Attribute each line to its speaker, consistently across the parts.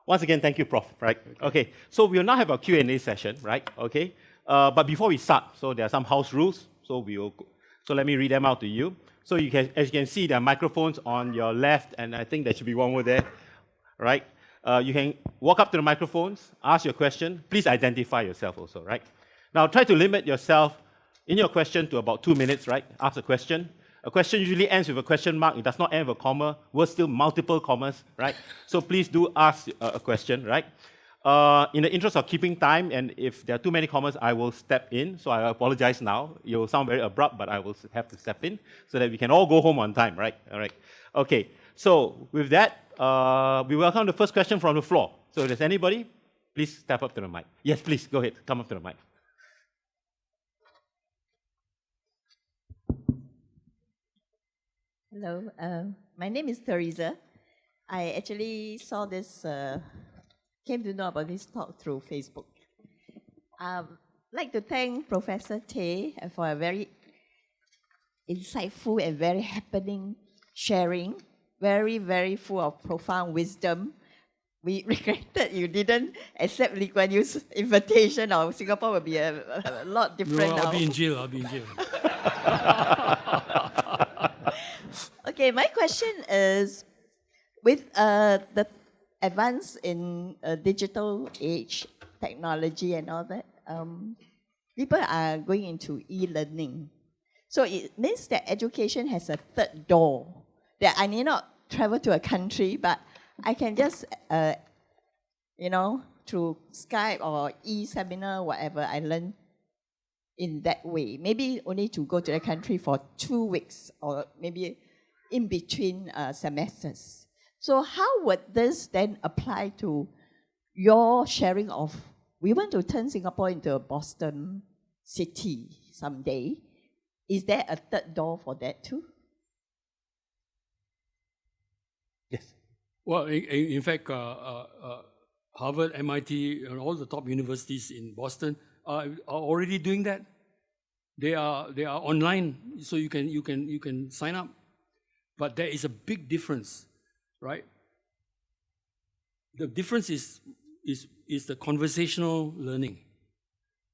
Speaker 1: Once again, thank you, Prof. Right? Okay. So we'll now have a Q&A session, right? Okay. But before we start, so there are some house rules. So let me read them out to you. So as you can see, there are microphones on your left, and I think there should be one more there, right? You can walk up to the microphones, ask your question. Please identify yourself also, right? Now try to limit yourself in your question to about 2 minutes, right? Ask a question. A question usually ends with a question mark. It does not end with a comma. Words still multiple commas, right? So please do ask a question, right? In the interest of keeping time, and if there are too many commas, I will step in. So I apologize now. It will sound very abrupt, but I will have to step in so that we can all go home on time, right? All right. Okay. So with that, we welcome the first question from the floor. So if there's anybody, please step up to the mic. Yes, please, go ahead. Come up to the mic.
Speaker 2: Hello, my name is Teresa. I actually saw this, came to know about this talk through Facebook. I'd like to thank Professor Tay for a very insightful and very happening sharing, very, very full of profound wisdom. We regretted you didn't accept Lee Kuan Yew's invitation, or Singapore will be a lot different now.
Speaker 3: I'll be in jail.
Speaker 2: Okay, my question is, with the advance in digital age, technology and all that, people are going into e-learning. So it means that education has a third door, that I need not travel to a country, but I can just, through Skype or e-seminar, whatever, I learn in that way. Maybe only to go to the country for 2 weeks or maybe in between semesters. So how would this then apply to your sharing of, we want to turn Singapore into a Boston city someday. Is there a third door for that too?
Speaker 1: Yes.
Speaker 3: Well, in fact, Harvard, MIT, and all the top universities in Boston are already doing that. They are online, so you can sign up. But there is a big difference, right? The difference is the conversational learning.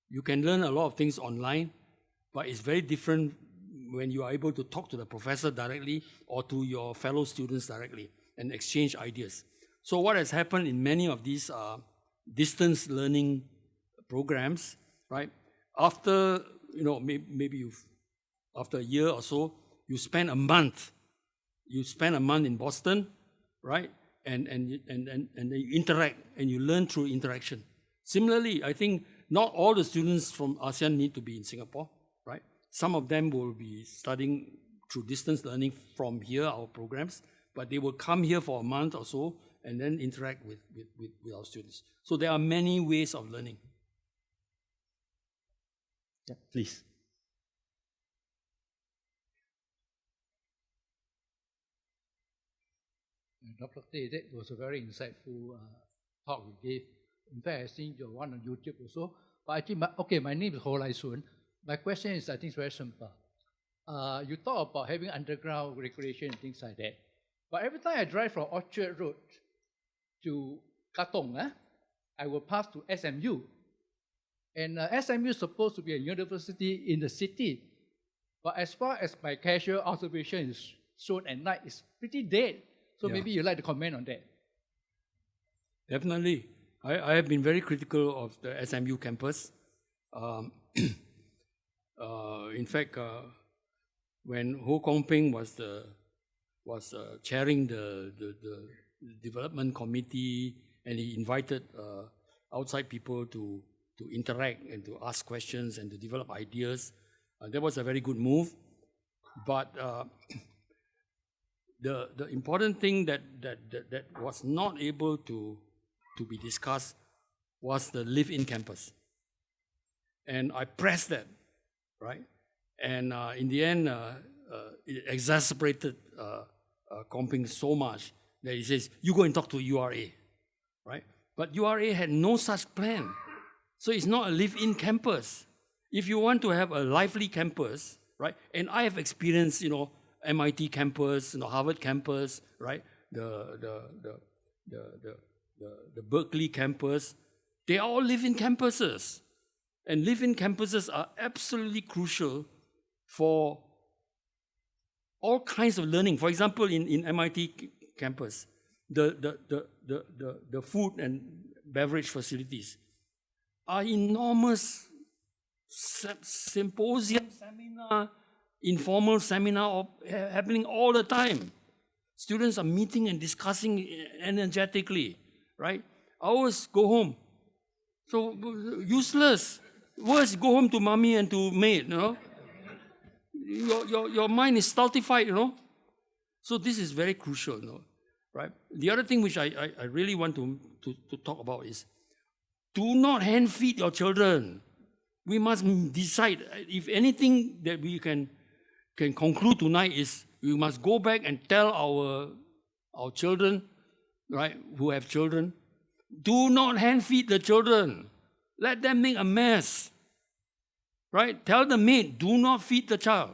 Speaker 3: You can learn a lot of things online, but it's very different when you are able to talk to the professor directly or to your fellow students directly and exchange ideas. So what has happened in many of these distance learning programs, right? After, maybe after a year or so, you spend a month in Boston, right? And you interact and you learn through interaction. Similarly, I think not all the students from ASEAN need to be in Singapore, right? Some of them will be studying through distance learning from here, our programs, but they will come here for a month or so and then interact with our students. So there are many ways of learning.
Speaker 1: Yeah, please.
Speaker 4: Dr. Tay, that was a very insightful talk you gave. In fact, I've seen your one on YouTube also. But actually, my name is Ho Lai Soon. My question is, I think it's very simple. You talk about having underground recreation and things like that. But every time I drive from Orchard Road to Katong, I will pass to SMU. And SMU is supposed to be a university in the city. But as far as my casual observation is shown at night, it's pretty dead. So maybe you'd like to comment on that.
Speaker 3: Definitely. I have been very critical of the SMU campus. In fact, when Ho Kwon Ping was chairing the development committee, and he invited outside people to interact and to ask questions and to develop ideas, that was a very good move. But the important thing that was not able to be discussed was the live-in campus. And I pressed that, right? And in the end, it exacerbated Komping so much that he says, you go and talk to URA, right? But URA had no such plan. So it's not a live-in campus. If you want to have a lively campus, right? And I have experienced, MIT campus, Harvard campus, right? The the Berkeley campus, they all live in campuses. And live-in campuses are absolutely crucial for all kinds of learning. For example, in MIT campus, the food and beverage facilities are enormous symposium, seminar, informal seminar happening all the time. Students are meeting and discussing energetically, right? Ours go home. So useless. Worse, go home to mommy and to maid, you know. Your mind is stultified, you know. So this is very crucial, you know, right? The other thing which I really want to talk about is, do not hand feed your children. We must decide. If anything that we can conclude tonight is, we must go back and tell our children, right, who have children, do not hand feed the children. Let them make a mess, right? Tell the maid, do not feed the child.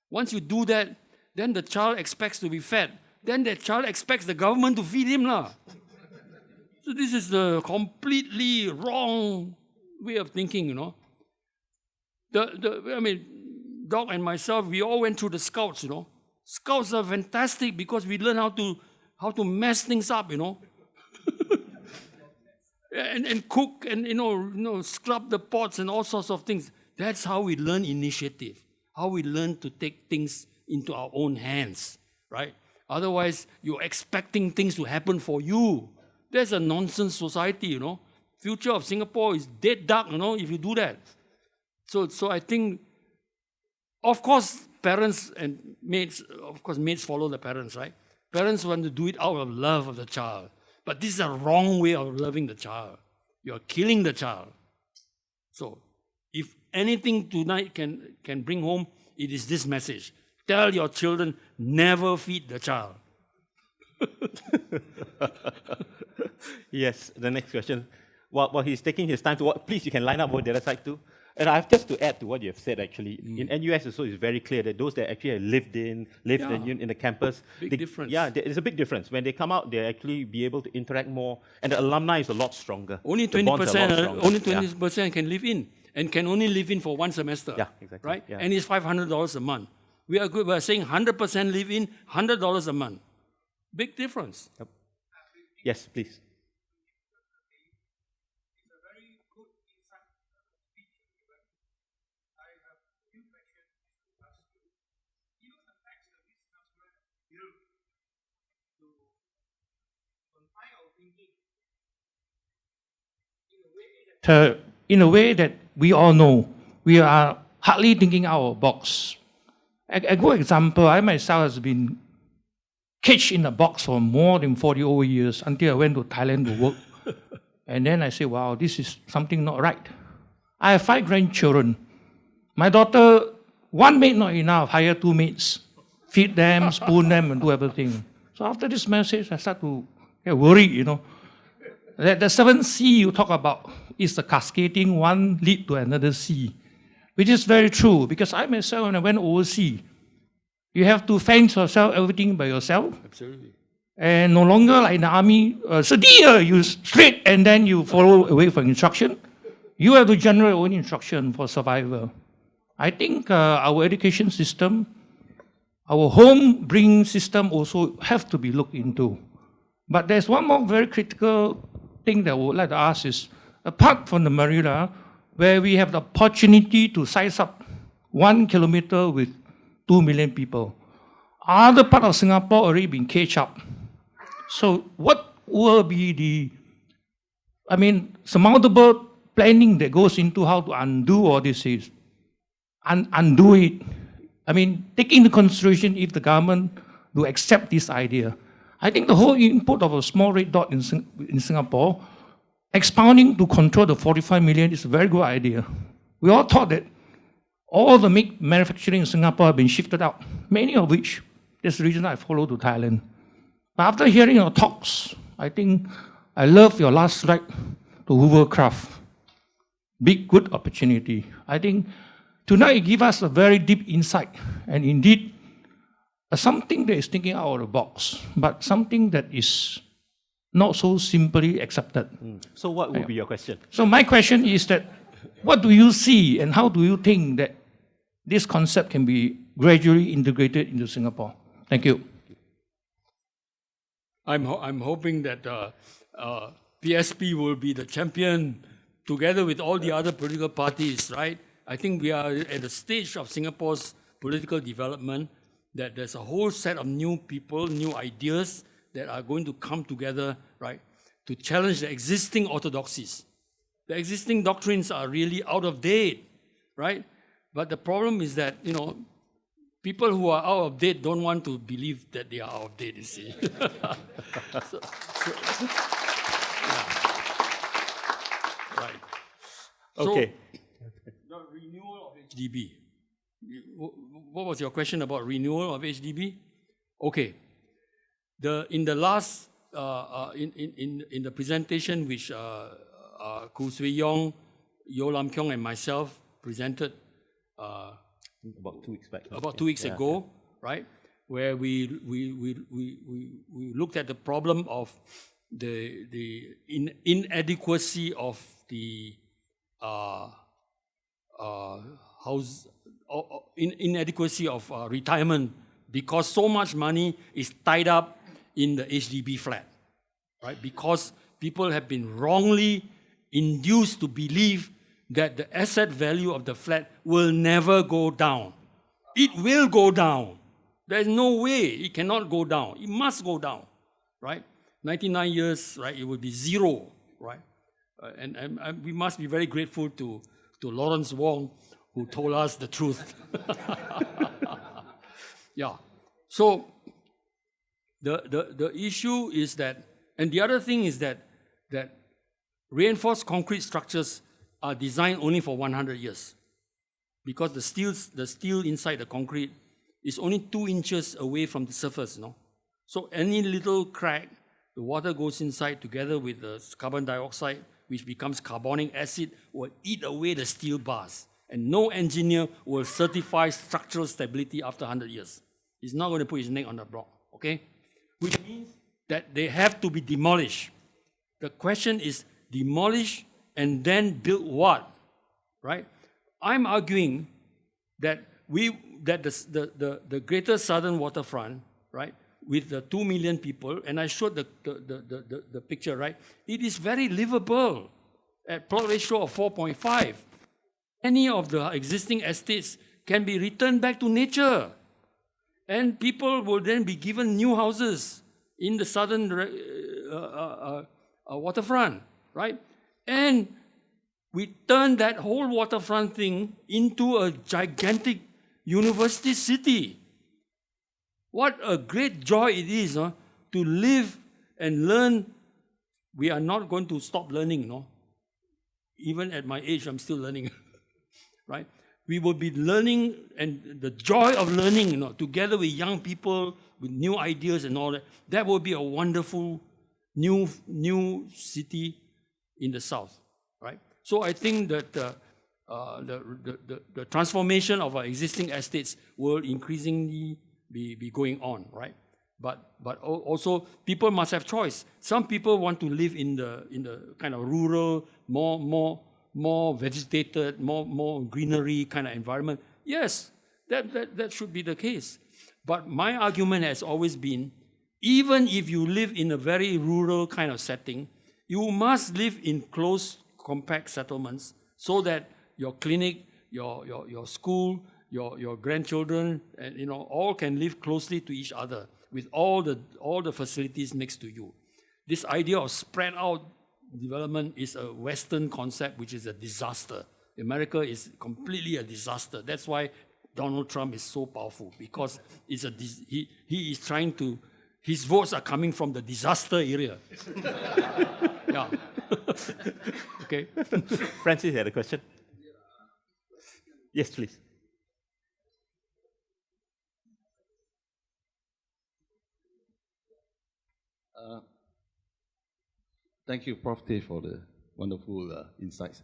Speaker 3: Once you do that, then the child expects to be fed. Then the child expects the government to feed him. So this is the completely wrong way of thinking, you know. I mean, Doc and myself, we all went through the Scouts, you know. Scouts are fantastic because we learn how to mess things up, you know. and cook and, you know, scrub the pots and all sorts of things. That's how we learn initiative, how we learn to take things into our own hands, right? Otherwise, you're expecting things to happen for you. That's a nonsense society, you know. Future of Singapore is dead dark, you know, if you do that. So I think, of course, parents and maids, of course, maids follow the parents, right? Parents want to do it out of love of the child. But this is a wrong way of loving the child. You're killing the child. So, if anything tonight can bring home, it is this message. Tell your children, never feed the child.
Speaker 1: Yes, the next question. While he's taking his time to watch, please, you can line up over the other side too. And I have just to add to what you have said, actually. In NUS also, it's very clear that those that actually have lived in the campus.
Speaker 3: Big difference.
Speaker 1: Yeah, there's a big difference. When they come out, they actually be able to interact more, and the alumni is a lot stronger.
Speaker 3: Only 20% can live in, and can only live in for one semester.
Speaker 1: Yeah, exactly.
Speaker 3: Right?
Speaker 1: Yeah.
Speaker 3: And it's $500 a month. We are saying 100% live in, $100 a month. Big difference.
Speaker 1: Yep. Yes, please.
Speaker 5: In a way that we all know, we are hardly thinking out of the box. A good example, I myself has been caged in a box for more than 40 over years until I went to Thailand to work. And then I say, wow, this is something not right. I have 5 grandchildren. My daughter, 1 maid not enough, hire 2 maids. Feed them, spoon them, and do everything. So after this message, I start to get worried, you know. That the 7th C you talk about is the cascading one lead to another C, which is very true, because I myself, when I went overseas, you have to fence yourself, everything by yourself.
Speaker 3: Absolutely.
Speaker 5: And no longer like in the army, dear, you straight and then you follow away from instruction. You have to generate your own instruction for survival. I think our education system, our home bringing system also have to be looked into. But there's one more very critical thing that I would like to ask is, apart from the Marina, where we have the opportunity to size up 1 kilometer with 2 million people, other part of Singapore already been caged up. So what will be the, surmountable planning that goes into how to undo all this is? Undo it. Taking into consideration if the government will accept this idea. I think the whole input of a small red dot in Singapore, expounding to control the 45 million is a very good idea. We all thought that all the manufacturing in Singapore have been shifted out, many of which, that's the reason I followed to Thailand. But after hearing your talks, I think I love your last slide to hovercraft. Big, good opportunity. I think tonight it gives us a very deep insight, and indeed, something that is thinking out of the box, but something that is not so simply accepted.
Speaker 1: So what would be your question?
Speaker 5: So my question is that, what do you see and how do you think that this concept can be gradually integrated into Singapore? Thank you.
Speaker 3: I'm hoping that PSP will be the champion together with all the other political parties, right? I think we are at the stage of Singapore's political development that there's a whole set of new people, new ideas that are going to come together, right, to challenge the existing orthodoxies. The existing doctrines are really out of date, right? But the problem is that, people who are out of date don't want to believe that they are out of date, you see. Right.
Speaker 1: Okay.
Speaker 3: So, the renewal of HDB. What was your question about renewal of HDB? Okay. In the last in the presentation which Khoo Swee Yong, Yo Lam Kiong, and myself presented
Speaker 1: About 2 weeks back.
Speaker 3: about 2 weeks ago, right, where we looked at the problem of the inadequacy of the inadequacy of retirement because so much money is tied up in the HDB flat, right? Because people have been wrongly induced to believe that the asset value of the flat will never go down. It will go down. There's no way it cannot go down. It must go down, right? 99 years, right, it will be zero, right? And we must be very grateful to Lawrence Wong, who told us the truth. Yeah. So the issue is that, and the other thing is that reinforced concrete structures are designed only for 100 years because the steel inside the concrete is only 2 inches away from the surface, So any little crack, the water goes inside together with the carbon dioxide, which becomes carbonic acid, will eat away the steel bars. And no engineer will certify structural stability after 100 years. He's not going to put his neck on the block, okay? Which means that they have to be demolished. The question is, demolish and then build what, right? I'm arguing that the Greater Southern Waterfront, right, with the 2 million people, and I showed the picture, right? It is very livable at plot ratio of 4.5. Any of the existing estates can be returned back to nature, and people will then be given new houses in the southern waterfront, right? And we turn that whole waterfront thing into a gigantic university city. What a great joy it is to live and learn. We are not going to stop learning, Even at my age, I'm still learning, right? We will be learning, and the joy of learning, together with young people, with new ideas and all that, that will be a wonderful new city in the south, right? So I think that the transformation of our existing estates will increasingly be going on, right? But also people must have choice. Some people want to live in the kind of rural, more vegetated, more greenery kind of environment. Yes, that should be the case. But my argument has always been, even if you live in a very rural kind of setting, you must live in close, compact settlements so that your clinic, your school, your grandchildren, and all can live closely to each other with all the facilities next to you. This idea of spread out development is a Western concept which is a disaster. America is completely a disaster. That's why Donald Trump is so powerful, because he is trying to, his votes are coming from the disaster area. Yeah. Okay.
Speaker 1: Francis had a question. Yes, please.
Speaker 6: Thank you, Prof. Tay, for the wonderful insights.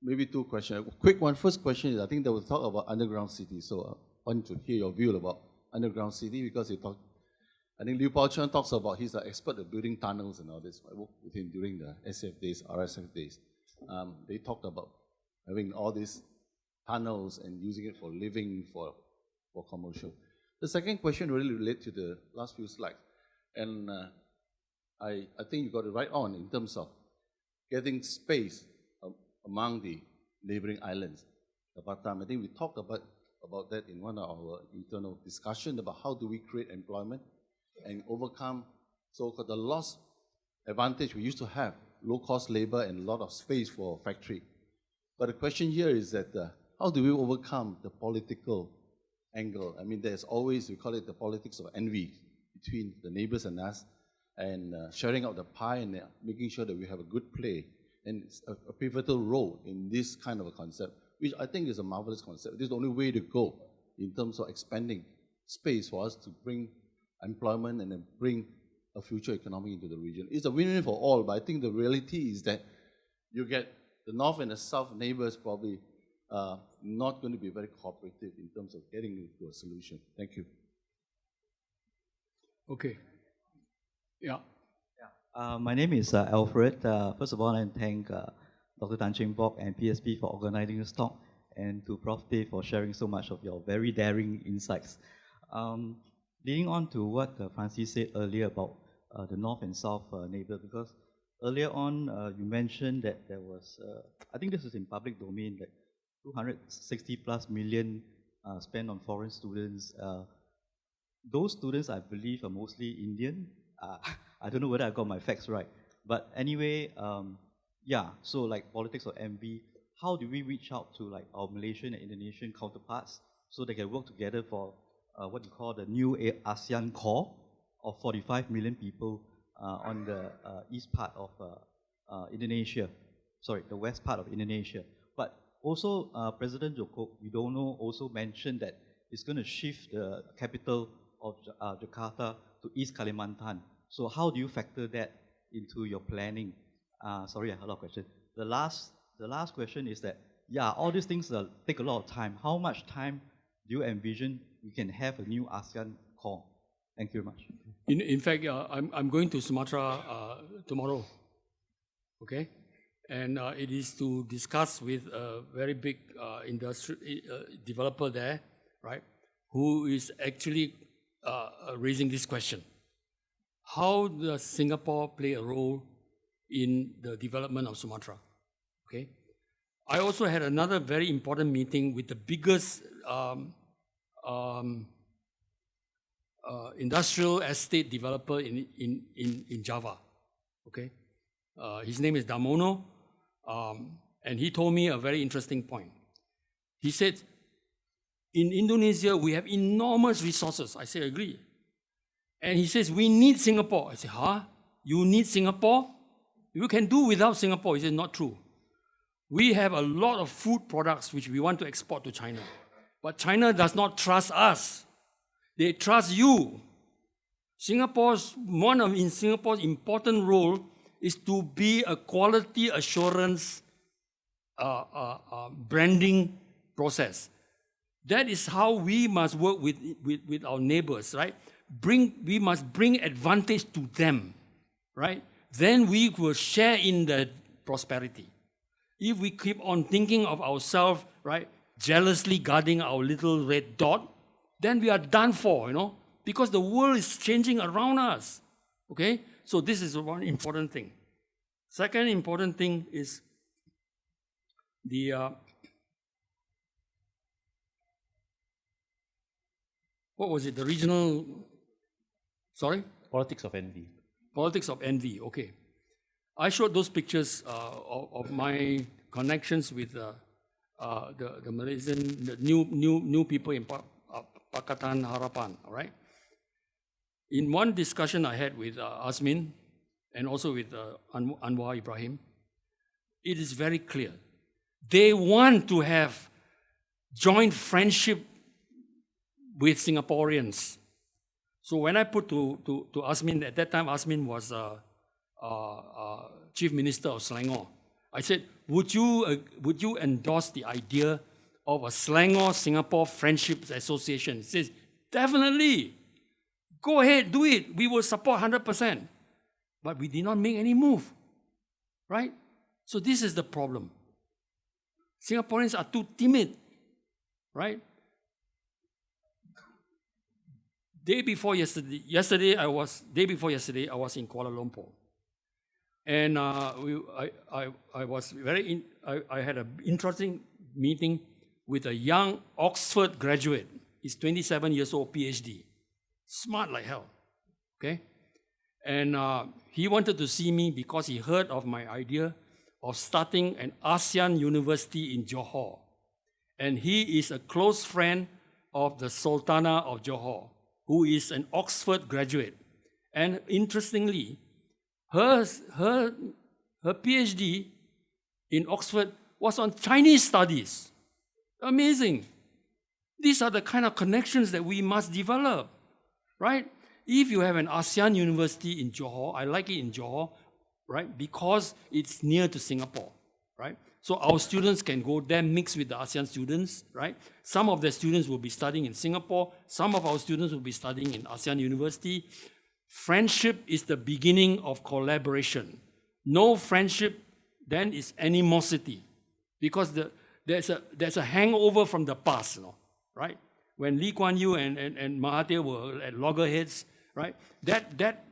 Speaker 6: Maybe 2 questions. Quick one. First question is, I think there was talk about underground city. So I want to hear your view about underground city, because you talk I think Liu Baochuan talks about he's an expert at building tunnels and all this. I worked with him during the SF days, RSF days. They talked about having all these tunnels and using it for living, for commercial. The second question really relates to the last few slides. And I think you got it right on in terms of getting space among the neighboring islands. Batam, I think we talked about that in one of our internal discussions about how do we create employment and overcome so-called the lost advantage we used to have, low-cost labor and a lot of space for factory. But the question here is that how do we overcome the political angle? I mean, there's always, we call it the politics of envy between the neighbors and us, and sharing out the pie and making sure that we have a good play and a pivotal role in this kind of a concept, which I think is a marvelous concept. This is the only way to go in terms of expanding space for us to bring employment and then bring a future economy into the region. It's a win-win for all, but I think the reality is that you get the north and the south neighbors probably not going to be very cooperative in terms of getting into a solution. Thank you.
Speaker 3: Okay. Yeah.
Speaker 7: My name is Alfred. First of all, I thank Dr. Tan Cheng Bock and PSP for organizing this talk, and to Prof. Tay for sharing so much of your very daring insights. Leading on to what Francis said earlier about the North and South neighbor, because earlier on you mentioned that there was, I think this is in public domain, that 260 plus million spent on foreign students. Those students, I believe, are mostly Indian. I don't know whether I got my facts right. But anyway, yeah, so like politics of envy, how do we reach out to like our Malaysian and Indonesian counterparts so they can work together for what you call the new ASEAN core of 45 million people on the east part of Indonesia, sorry, the west part of Indonesia. But also President Joko Widodo also mentioned that it's going to shift the capital of Jakarta to East Kalimantan. So how do you factor that into your planning? Sorry, I had a lot of questions. The last question is that, yeah, all these things take a lot of time. How much time do you envision we can have a new ASEAN core? Thank you very much.
Speaker 3: In fact, I'm going to Sumatra tomorrow, okay? And it is to discuss with a very big industry developer there, right, who is actually raising this question. How does Singapore play a role in the development of Sumatra? Okay. I also had another very important meeting with the biggest industrial estate developer in Java. Okay. His name is Damono, and he told me a very interesting point. He said, in Indonesia, we have enormous resources. I say, agree. And he says, we need Singapore. I say, huh? You need Singapore? You can do without Singapore. He said, not true. We have a lot of food products which we want to export to China. But China does not trust us. They trust you. One of Singapore's important role is to be a quality assurance branding process. That is how we must work with our neighbors, right? We must bring advantage to them, right? Then we will share in the prosperity. If we keep on thinking of ourselves, right, jealously guarding our little red dot, then we are done for, because the world is changing around us, okay? So this is one important thing. Second important thing is the, what was it, the regional, sorry?
Speaker 1: Politics of envy.
Speaker 3: Politics of envy, okay. I showed those pictures of my connections with the Malaysian, the new people in Pakatan Harapan, all right? In one discussion I had with Azmin and also with Anwar Ibrahim, it is very clear. They want to have joint friendship with Singaporeans. So when I put to Azmin, at that time Azmin was Chief Minister of Selangor, I said, would you endorse the idea of a Selangor-Singapore Friendship Association? He says, definitely. Go ahead, do it. We will support 100%. But we did not make any move, right? So this is the problem. Singaporeans are too timid, right? Day before yesterday, I was in Kuala Lumpur. And I had an interesting meeting with a young Oxford graduate. He's 27 years old, PhD. Smart like hell, okay? And he wanted to see me because he heard of my idea of starting an ASEAN university in Johor. And he is a close friend of the Sultana of Johor, who is an Oxford graduate. And interestingly, her PhD in Oxford was on Chinese studies. Amazing. These are the kind of connections that we must develop, right? If you have an ASEAN university in Johor, I like it in Johor, right? Because it's near to Singapore, right? So our students can go there, mix with the ASEAN students, right? Some of the students will be studying in Singapore. Some of our students will be studying in ASEAN University. Friendship is the beginning of collaboration. No friendship, then is animosity. Because there's a hangover from the past, right? When Lee Kuan Yew and Mahathir were at loggerheads, right? That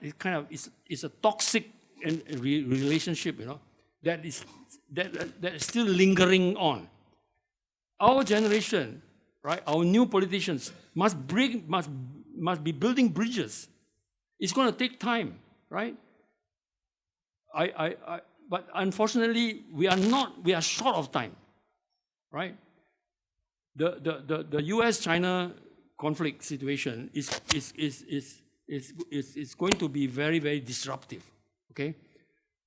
Speaker 3: is kind of is a toxic relationship, that is still lingering on. Our generation, right? Our new politicians must be building bridges. It's going to take time, right? But unfortunately, we are short of time, right? The U.S.-China conflict situation is going to be very, very disruptive. Okay,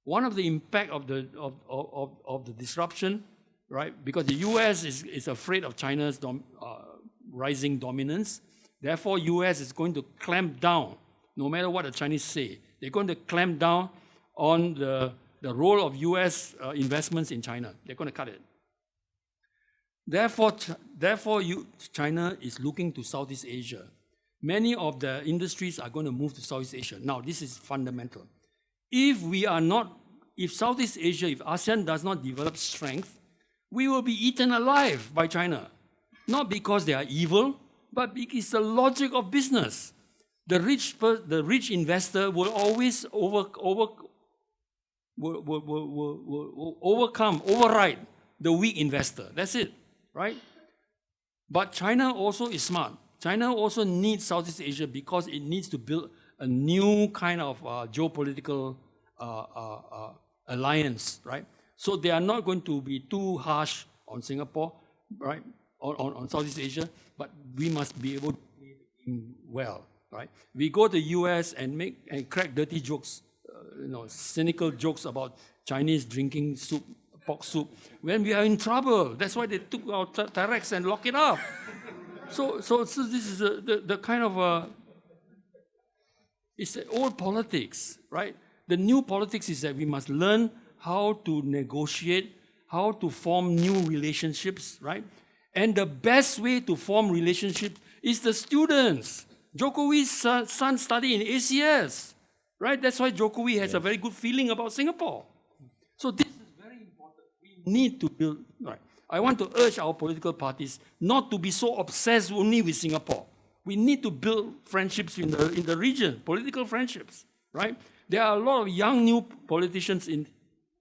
Speaker 3: one of the impact of the disruption, right? Because the U.S. is afraid of China's rising dominance. Therefore, U.S. is going to clamp down. No matter what the Chinese say, they're going to clamp down on the role of U.S. investments in China. They're going to cut it. Therefore, China is looking to Southeast Asia. Many of the industries are going to move to Southeast Asia. Now, this is fundamental. If Southeast Asia, if ASEAN does not develop strength, we will be eaten alive by China. Not because they are evil, but because it's the logic of business. The rich investor will always override the weak investor. That's it, right? But China also is smart. China also needs Southeast Asia because it needs to build a new kind of geopolitical alliance, right? So they are not going to be too harsh on Singapore, right? On Southeast Asia, but we must be able to play the game well, right? We go to the US and crack dirty jokes, cynical jokes about Chinese drinking soup, pork soup, when we are in trouble. That's why they took our Tarex and locked it up. So this is the kind of it's the old politics, right? The new politics is that we must learn how to negotiate, how to form new relationships, right? And the best way to form relationships is the students. Jokowi's son studied in ACS, right? That's why Jokowi has a very good feeling about Singapore. So this is very important. We need to build, right? I want to urge our political parties not to be so obsessed only with Singapore. We need to build friendships in the region, political friendships, right? There are a lot of young new politicians in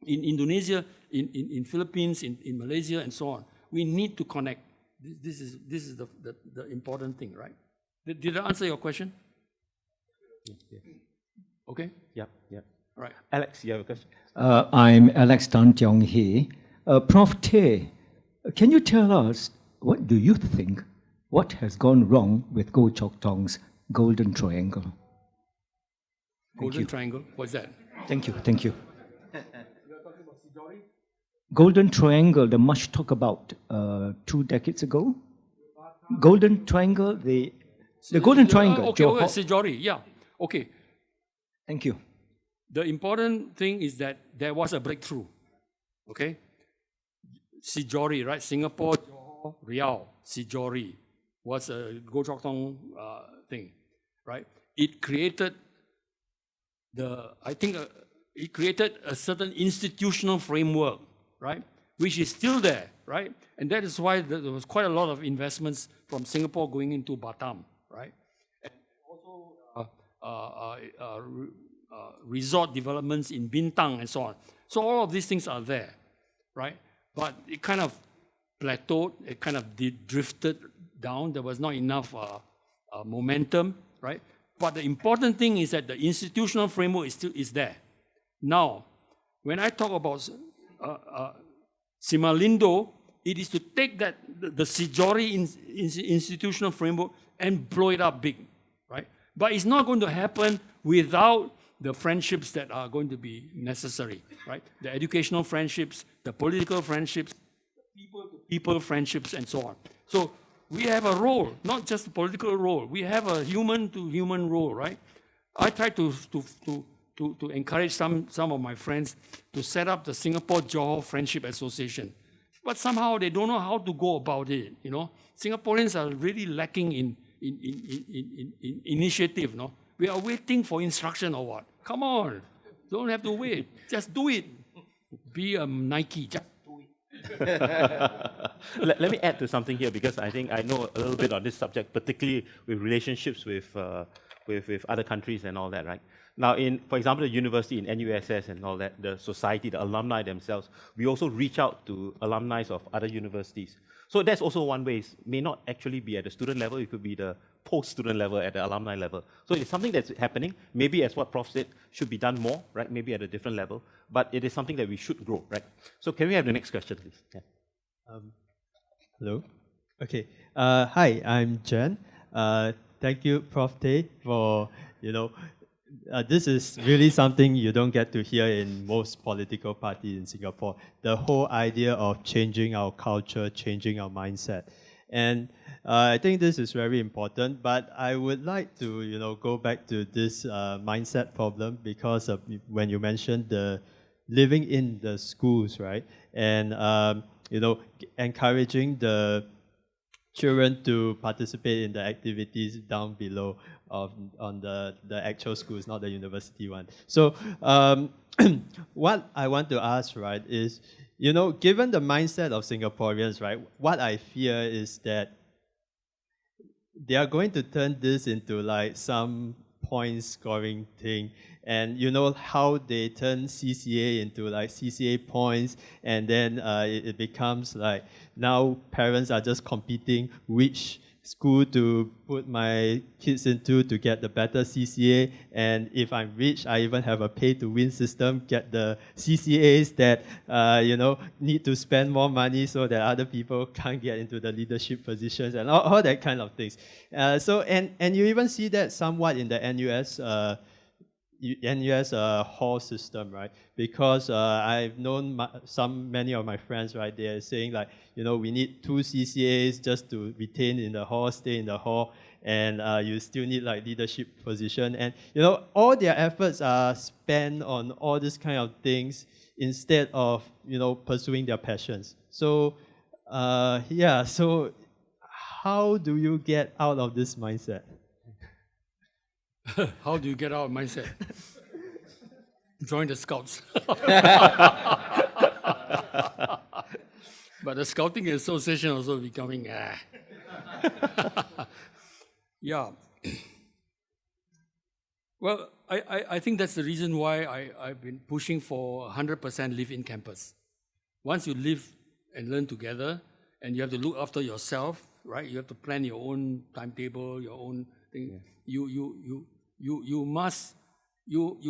Speaker 3: Indonesia, in Philippines, in Malaysia, and so on. We need to connect. This is the important thing, right? Did I answer your question?
Speaker 1: Yeah.
Speaker 3: Okay?
Speaker 1: Yep.
Speaker 3: All right.
Speaker 1: Alex, you have a question?
Speaker 8: I'm Alex Tan Tiong Hee. Prof. Tay, can you tell us, what do you think, what has gone wrong with Goh Chok Tong's Golden Triangle?
Speaker 3: Golden Triangle? What's that?
Speaker 8: Thank you. Golden Triangle, the much talk about 2 decades ago. Golden Triangle, the Golden Triangle.
Speaker 3: Okay, Sijori, yeah. Okay.
Speaker 8: Thank you.
Speaker 3: The important thing is that there was a breakthrough. Okay? Sijori, right? Singapore, Johor, Riau, Sijori was a Goh Chok Tong thing. right? It created it created a certain institutional framework, right, which is still there, right? And that is why there was quite a lot of investments from Singapore going into Batam, right? And also resort developments in Bintang and so on. So all of these things are there, right? But it kind of plateaued, it kind of drifted down. There was not enough momentum, right? But the important thing is that the institutional framework is there. Now, when I talk about Simalindo, it is to take the Sijori institutional framework and blow it up big, right? But it's not going to happen without the friendships that are going to be necessary, right? The educational friendships, the political friendships, people friendships, and so on. So we have a role, not just a political role. We have a human-to-human role, right? I try to encourage some of my friends to set up the Singapore-Johor Friendship Association. But somehow they don't know how to go about it, you know. Singaporeans are really lacking in initiative, no? We are waiting for instruction or what? Come on, don't have to wait. Just do it. Be a Nike, just do it.
Speaker 1: Let me add to something here, because I think I know a little bit on this subject, particularly with relationships with other countries and all that, right? Now, for example, the university in NUSS and all that, the society, the alumni themselves, we also reach out to alumni of other universities. So that's also one way. It may not actually be at the student level, it could be the post-student level, at the alumni level. So it's something that's happening, maybe as what Prof said, should be done more, right? Maybe at a different level, but it is something that we should grow, right? So can we have the next question, please? Yeah.
Speaker 9: Hello. Okay. Hi, I'm Jen. Thank you, Prof. Tay, for, this is really something you don't get to hear in most political parties in Singapore. The whole idea of changing our culture, changing our mindset. And I think this is very important, but I would like to, go back to this mindset problem, because of when you mentioned the living in the schools, right? And, encouraging the children to participate in the activities down below on the actual schools, not the university one. So what I want to ask, right, is, given the mindset of Singaporeans, right, what I fear is that they are going to turn this into like some point scoring thing. And you know how they turn CCA into like CCA points, and then it becomes like now parents are just competing which school to put my kids into to get the better CCA. And if I'm rich, I even have a pay-to-win system, get the CCAs that need to spend more money so that other people can't get into the leadership positions, and all that kind of things. And you even see that somewhat in the NUS hall system, right? Because I've known many of my friends, right? They are saying like, we need 2 CCAs just to retain in the hall, stay in the hall, and you still need like leadership position. And all their efforts are spent on all these kind of things instead of pursuing their passions. So so how do you get out of this mindset?
Speaker 3: How do you get out of mindset? Join the scouts. But the scouting association also becoming Yeah. Well, I think that's the reason why I've been pushing for 100% live-in campus. Once you live and learn together, and you have to look after yourself, right? You have to plan your own timetable, your own thing. Yeah. You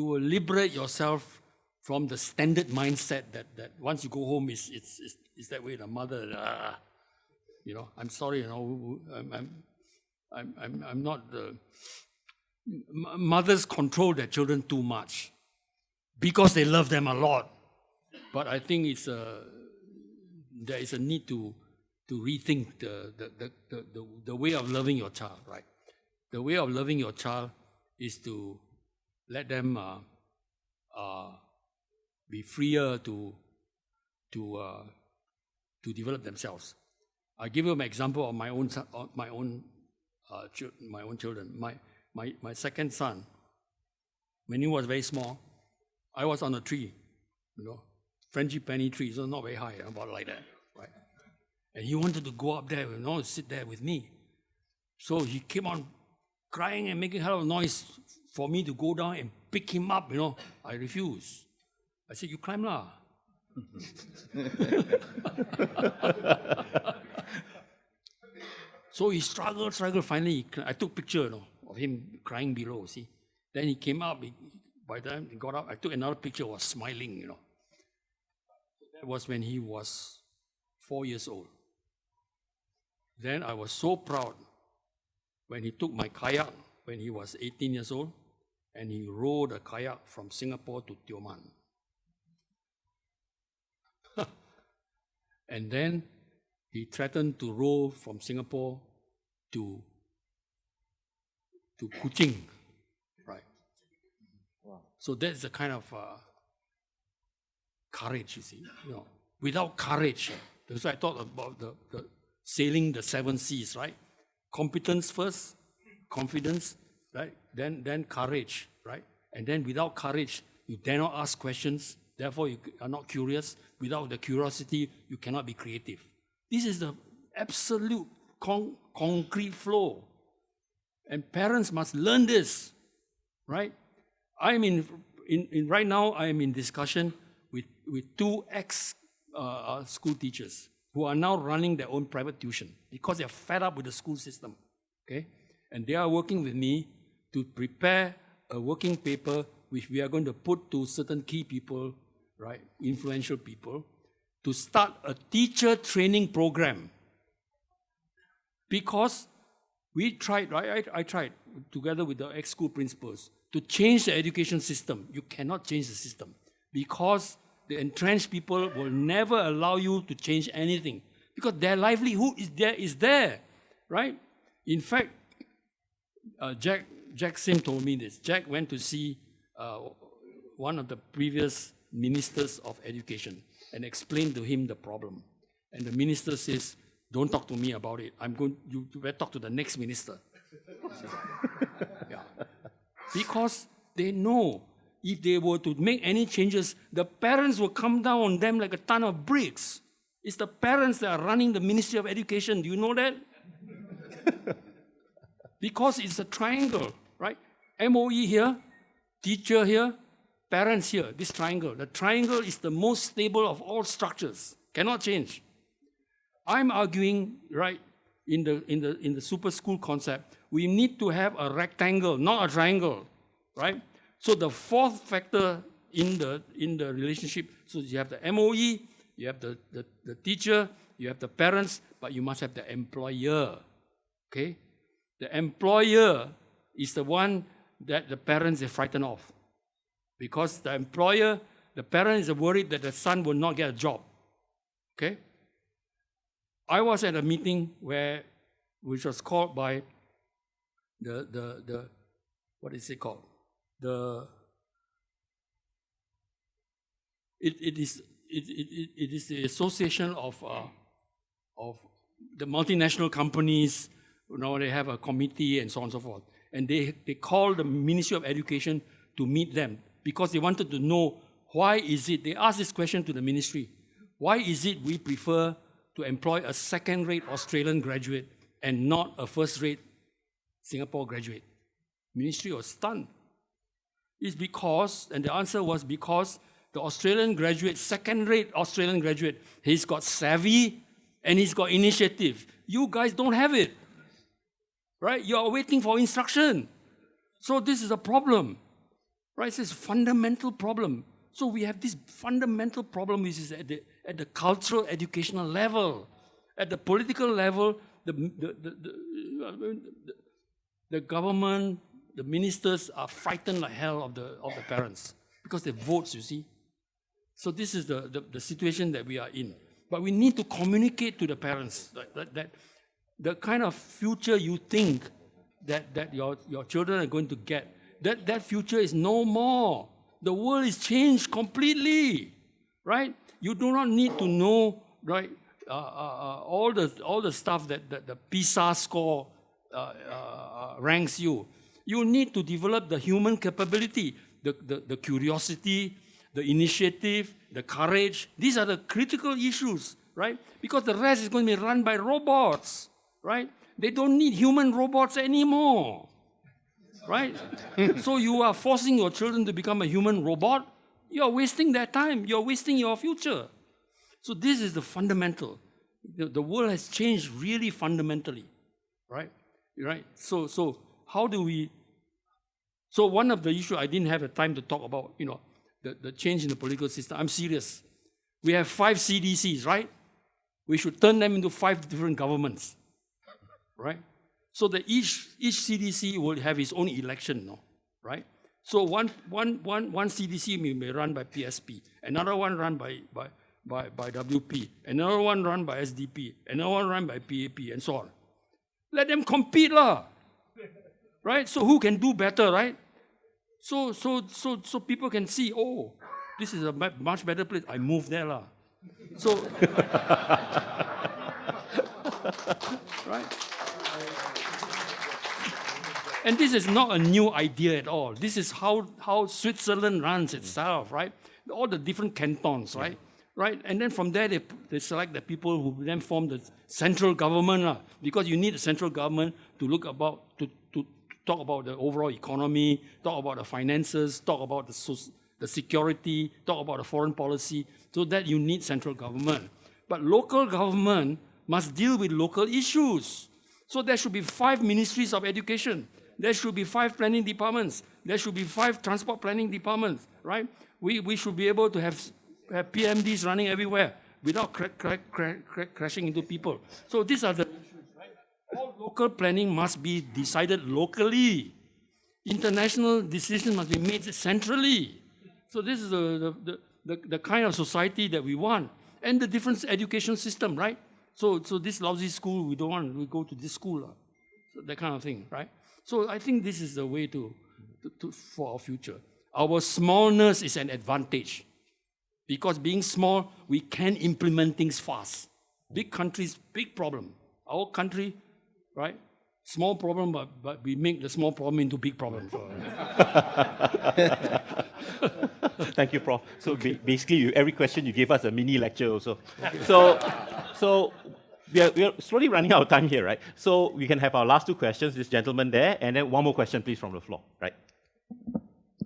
Speaker 3: will liberate yourself from the standard mindset that once you go home it's that way. The mother, I'm sorry, I'm not the mothers control their children too much because they love them a lot. But I think there is a need to rethink the way of loving your child, right? The way of loving your child is to let them be freer to develop themselves. I'll give you an example of my own children. my second son, when he was very small, I was on a tree, frangipani tree, so not very high, about like that, right? And he wanted to go up there, sit there with me. So he came on crying and making a hell of a noise for me to go down and pick him up, I refused. I said, you climb lah. So he struggled. Finally, I took a picture of him crying below, see. Then he came up. By the time he got up, I took another picture, was smiling, That was when he was 4 years old. Then I was so proud when he took my kayak when he was 18 years old, and he rowed a kayak from Singapore to Tioman. And then he threatened to row from Singapore to Kuching, right? Wow. So that's the kind of courage, you see. Without courage, that's why I thought about the sailing the 7 seas, right? Competence first, confidence, right? Then courage, right? And then without courage, you dare not ask questions. Therefore, you are not curious. Without the curiosity, you cannot be creative. This is the absolute concrete flow. And parents must learn this, right? Right now, I am in discussion with 2 school teachers who are now running their own private tuition because they're fed up with the school system, okay? And they are working with me to prepare a working paper which we are going to put to certain key people, right, influential people, to start a teacher training program. Because we tried, right? I tried, together with the ex-school principals, to change the education system. You cannot change the system because the entrenched people will never allow you to change anything because their livelihood is there, right? In fact, Jack Sim told me this. Jack went to see one of the previous ministers of education and explained to him the problem. And the minister says, don't talk to me about it. You better talk to the next minister. Yeah. Because they know if they were to make any changes, the parents will come down on them like a ton of bricks. It's the parents that are running the Ministry of Education. Do you know that? Because it's a triangle, right? MOE here, teacher here, parents here, this triangle. The triangle is the most stable of all structures, cannot change. I'm arguing, right, in the super school concept, we need to have a rectangle, not a triangle, right? So the fourth factor in the relationship, so you have the MOE, you have the teacher, you have the parents, but you must have the employer, okay? The employer is the one that the parents are frightened of. Because the parents are worried that the son will not get a job. Okay? I was at a meeting which was called by the what is it called? It is the association of the multinational companies. They have a committee and so on and so forth. And they called the Ministry of Education to meet them because they wanted to know why is it, they asked this question to the ministry, why is it we prefer to employ a second-rate Australian graduate and not a first-rate Singapore graduate? Ministry was stunned. It's because, and the answer was because the Australian graduate, second-rate Australian graduate, he's got savvy and he's got initiative. You guys don't have it. Right? You are waiting for instruction. So this is a problem. Right? It's a fundamental problem. So we have this fundamental problem which is at the cultural, educational level. At the political level, the government, the ministers are frightened like hell of the parents because they vote, you see. So this is the situation that we are in. But we need to communicate to the parents that the kind of future you think that your children are going to get, that future is no more. The world is changed completely, right? You do not need to know, right, all the stuff that the PISA score ranks you. You need to develop the human capability, the curiosity, the initiative, the courage. These are the critical issues, right? Because the rest is going to be run by robots, right? They don't need human robots anymore, right? So you are forcing your children to become a human robot. You are wasting their time. You are wasting your future. So this is the fundamental. The world has changed really fundamentally, right? Right. So how do we? So one of the issues I didn't have the time to talk about, the change in the political system. I'm serious. We have 5 CDCs, right? We should turn them into 5 different governments, right? So that each CDC will have its own election, right? So one CDC may be run by PSP, another one run by WP, another one run by SDP, another one run by PAP, and so on. Let them compete, right? So who can do better, right? So people can see, oh, this is a much better place. I move there, So, right? And this is not a new idea at all. This is how Switzerland runs itself, right? All the different cantons, right? Right? And then from there, they select the people who then form the central government, because you need a central government to to talk about the overall economy, talk about the finances, talk about the security, talk about the foreign policy. So that you need central government. But local government must deal with local issues. So there should be 5 ministries of education. There should be 5 planning departments. There should be 5 transport planning departments, right? We should be able to have PMDs running everywhere without crashing into people. So these are the issues, right? All local planning must be decided locally. International decisions must be made centrally. So this is the kind of society that we want. And the different education system, right? So this lousy school, we don't want, we go to this school. So that kind of thing, right? So I think this is the way for our future. Our smallness is an advantage. Because being small, we can implement things fast. Big countries, big problem. Our country, right? Small problem, but we make the small problem into big problem.
Speaker 1: Thank you, Prof. So basically, every question you gave us a mini lecture also. So we are slowly running out of time here, right? So we can have our last 2 questions, this gentleman there, and then one more question, please, from the floor, right?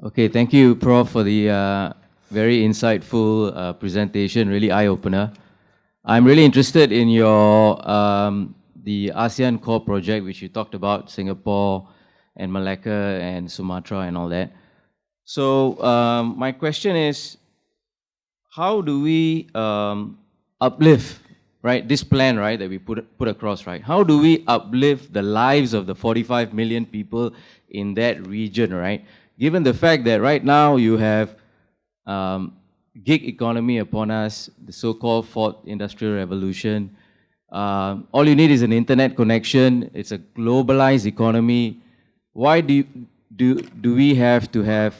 Speaker 10: Okay, thank you, Prof, for the very insightful presentation, really eye-opener. I'm really interested in your the ASEAN Core project, which you talked about, Singapore and Malacca and Sumatra and all that. So my question is, how do we uplift, right, this plan, right, that we put across, right? How do we uplift the lives of the 45 million people in that region, right? Given the fact that right now you have gig economy upon us, the so-called 4th Industrial Revolution. All you need is an internet connection. It's a globalized economy. Why do we have to have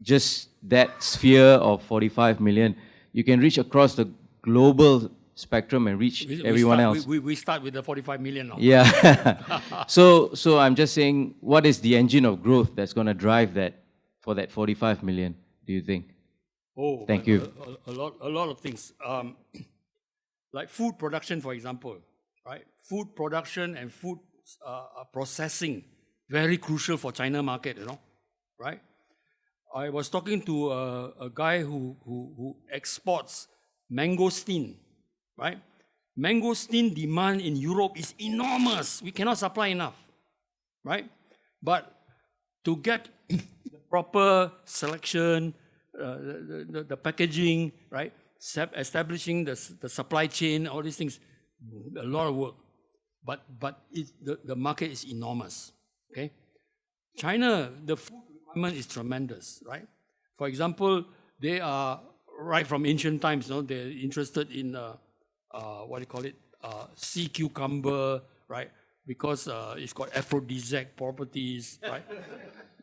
Speaker 10: just that sphere of 45 million? You can reach across the global spectrum and reach everyone else.
Speaker 3: We start with the 45 million now.
Speaker 10: Yeah. So I'm just saying, what is the engine of growth that's going to drive that for that 45 million, do you think?
Speaker 3: Oh,
Speaker 10: thank you.
Speaker 3: A lot of things. Like food production, for example, right? Food production and food processing, very crucial for China market, right? I was talking to a guy who exports mangosteen, right? Mangosteen demand in Europe is enormous. We cannot supply enough, right? But to get the proper selection, the packaging, right? Establishing the supply chain, all these things, a lot of work. But the market is enormous, okay? China, the food requirement is tremendous, right? For example, they are, right from ancient times, they're interested in, sea cucumber, right? Because it's got aphrodisiac properties, right?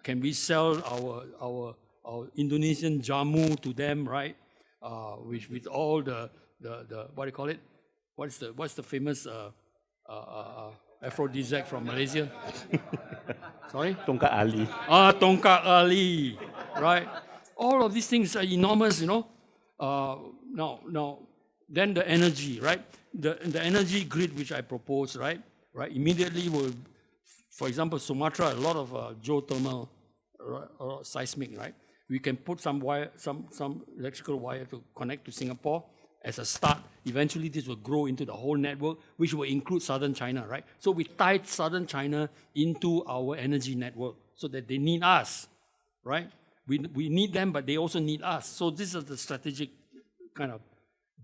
Speaker 3: Can we sell our Indonesian jamu to them, right? With all the what do you call it? What's the famous aphrodisiac from Malaysia. Sorry?
Speaker 1: Tongkat Ali.
Speaker 3: Tongkat Ali, right? All of these things are enormous, you know. Now, then the energy, right? The energy grid which I propose, right? Immediately will, for example, Sumatra, a lot of geothermal or seismic, right? We can put some wire, some electrical wire to connect to Singapore as a start. Eventually, this will grow into the whole network, which will include southern China, right? So we tied southern China into our energy network so that they need us, right? We need them, but they also need us. So this is the strategic kind of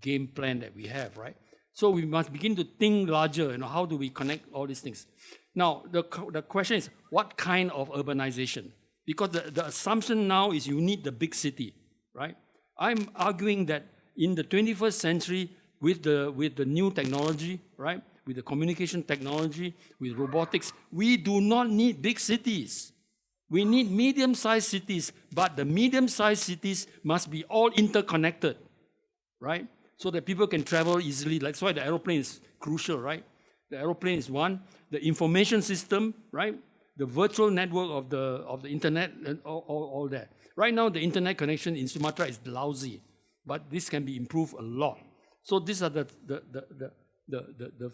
Speaker 3: game plan that we have, right? So we must begin to think larger, you know, how do we connect all these things? Now, the question is, what kind of urbanization? Because the assumption now is you need the big city, right? I'm arguing that in the 21st century, with the new technology, right, with the communication technology, with robotics, we do not need big cities. We need medium-sized cities, but the medium-sized cities must be all interconnected, right? So that people can travel easily. That's why the aeroplane is crucial, right? The aeroplane is one. The information system, right? The virtual network of the internet and all that. Right now, the internet connection in Sumatra is lousy, but this can be improved a lot. So these are the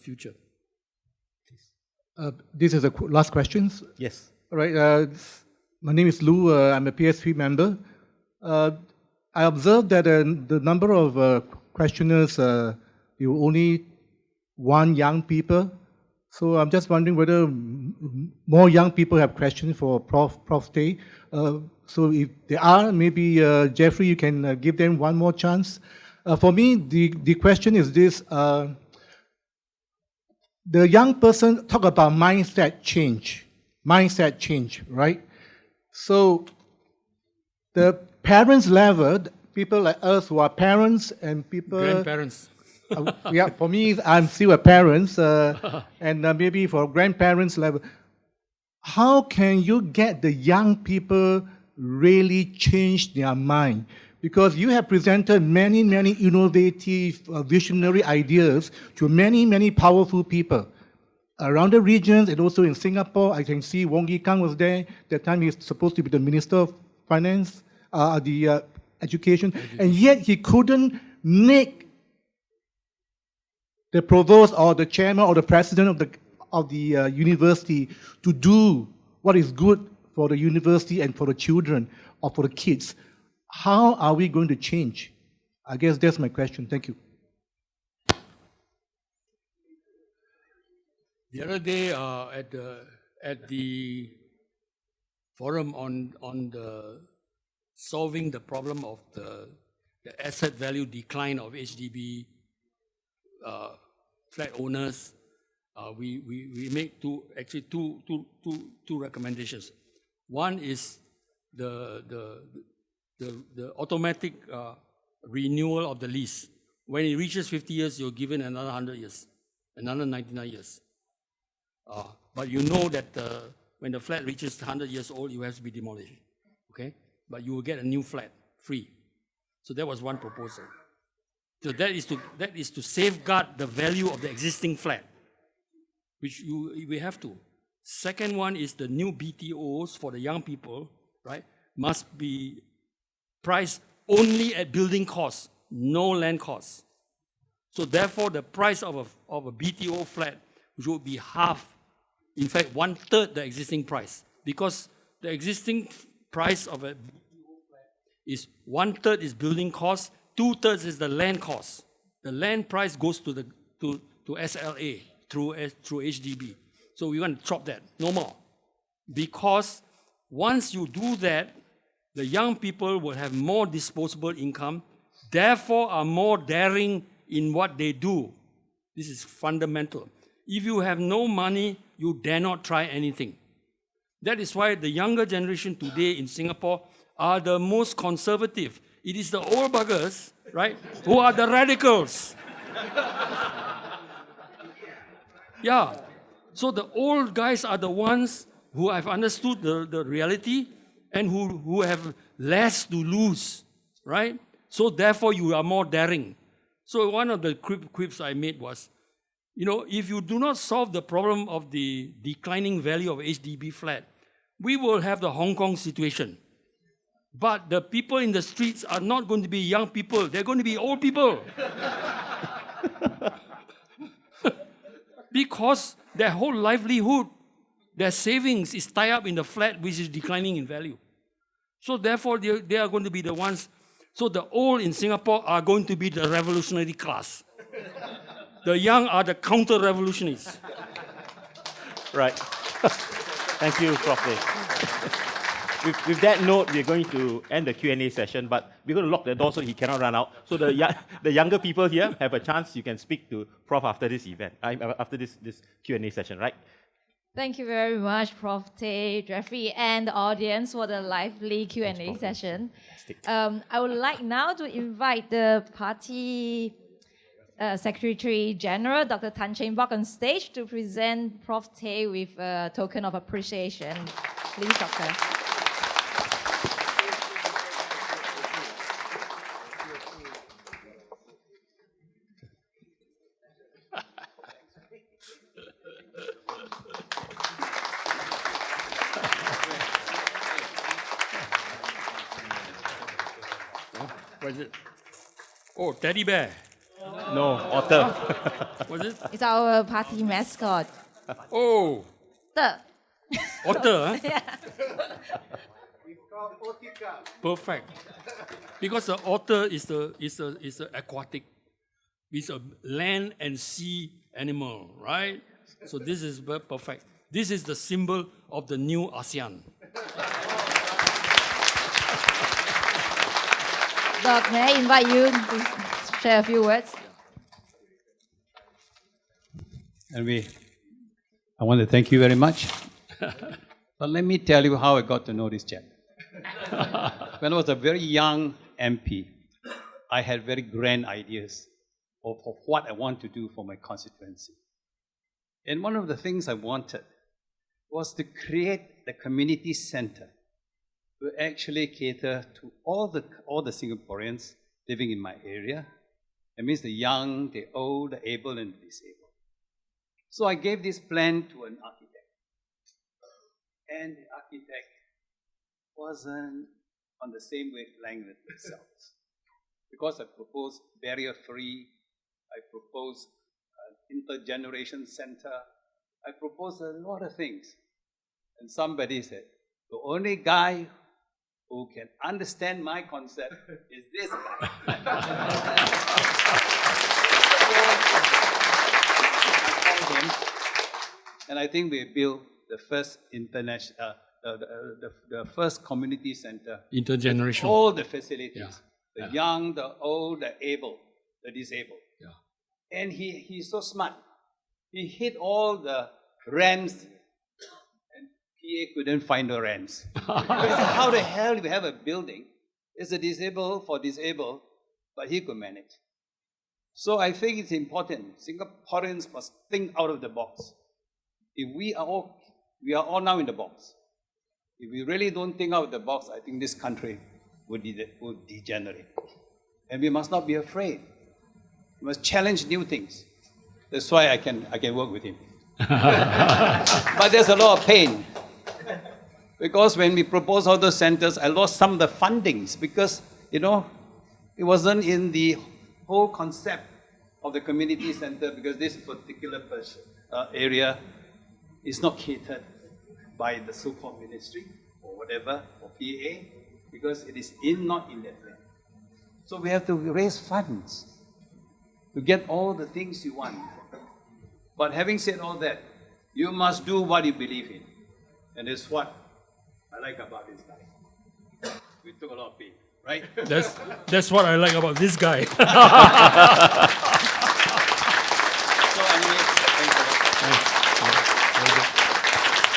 Speaker 3: future.
Speaker 11: This is the last questions.
Speaker 1: Yes.
Speaker 11: All right. My name is Lou. I'm a PSP member. I observed that the number of questioners, there were only one young people. So I'm just wondering whether more young people have questions for Prof. Tay. So if there are, maybe Jeffrey, you can give them one more chance. For me, the question is this. The young person talk about mindset change, right? So the parents level, people like us who are parents and people...
Speaker 3: Grandparents.
Speaker 11: Yeah, for me, I'm still a parent, and maybe for grandparents level. How can you get the young people really change their mind? Because you have presented many, many innovative, visionary ideas to many, many powerful people around the regions and also in Singapore. I can see Wong Yi Kang was there. That time he's supposed to be the Minister of Finance, Education, and yet he couldn't make the provost or the chairman or the president of the university to do what is good for the university and for the children or for the kids. How are we going to change? I guess that's my question. Thank you.
Speaker 3: The other day at the forum on the solving the problem of the asset value decline of HDB flat owners, we make two recommendations. One is the automatic renewal of the lease. When it reaches 50 years, you're given another 100 years, another 99 years. But you know that when the flat reaches 100 years old, you have to be demolished, okay? But you will get a new flat free. So that was one proposal. So that is to safeguard the value of the existing flat, which we have to. Second one is the new BTOs for the young people, right, must be priced only at building costs, no land costs. So therefore, the price of a BTO flat would be half, in fact, 1/3 the existing price, because the existing price of a BTO flat is 1/3 is building costs, 2/3 is the land cost. The land price goes to SLA through HDB. So we want to chop that, no more. Because once you do that, the young people will have more disposable income, therefore are more daring in what they do. This is fundamental. If you have no money, you dare not try anything. That is why the younger generation today in Singapore are the most conservative. It is the old buggers, right, who are the radicals. Yeah. So the old guys are the ones who have understood the reality and who have less to lose, right? So therefore you are more daring. So one of the quips I made was, You know, if you do not solve the problem of the declining value of HDB flat, we will have the Hong Kong situation. But the people in the streets are not going to be young people, they're going to be old people. Because their whole livelihood, their savings is tied up in the flat which is declining in value. So therefore, they are going to be the ones. So the old in Singapore are going to be the revolutionary class. The young are the counter-revolutionists.
Speaker 1: Right. Thank you, Prof. Tay. With that note, we're going to end the Q&A session, but we're going to lock the door so he cannot run out. So the younger people here have a chance. You can speak to Prof after this event, after this Q&A session, right?
Speaker 12: Thank you very much, Prof. Tay, Jeffrey, and the audience for the lively Q&A session. I would like now to invite the party Secretary General, Dr. Tan Cheng Bock, on stage to present Prof. Tay with a token of appreciation. Please, Doctor.
Speaker 3: What is it? Oh, teddy bear.
Speaker 1: No, otter.
Speaker 3: What is it?
Speaker 12: It's our party mascot.
Speaker 3: Oh,
Speaker 12: The.
Speaker 3: otter. Huh?
Speaker 12: Yeah.
Speaker 3: Perfect. Because the otter is a aquatic, it's a land and sea animal, right? So this is perfect. This is the symbol of the new ASEAN.
Speaker 12: Doc, may I invite you to share a few words?
Speaker 13: Anyway, I want to thank you very much. But let me tell you how I got to know this chap. When I was a very young MP, I had very grand ideas of what I want to do for my constituency. And one of the things I wanted was to create the community center to actually cater to all the Singaporeans living in my area. That means the young, the old, the able, and the disabled. So I gave this plan to an architect. And the architect wasn't on the same wavelength with myself. Because I proposed barrier-free, I proposed an intergeneration center, I proposed a lot of things. And somebody said, the only guy who can understand my concept is this guy. I called him, and I think we built the first international, the first community center.
Speaker 3: Intergenerational.
Speaker 13: All the facilities.
Speaker 3: Yeah.
Speaker 13: The young, the old, the able, the disabled.
Speaker 3: Yeah.
Speaker 13: And he's so smart. He hit all the ramps, and PA couldn't find the ramps. I said, how the hell do we have a building? It's a disabled for disabled, but he could manage. So I think it's important. Singaporeans must think out of the box. If we are all now in the box. If we really don't think out of the box, I think this country would degenerate. And we must not be afraid. We must challenge new things. That's why I can work with him. But there's a lot of pain. Because when we proposed all those centers, I lost some of the fundings because, it wasn't in the whole concept of the community center because this particular area is not catered by the so-called ministry or whatever, or PA, because it is not in that plan. So we have to raise funds to get all the things you want. But having said all that, you must do what you believe in. And that's what I like about this guy. We took a lot of pain, right?
Speaker 3: That's what I like about this guy.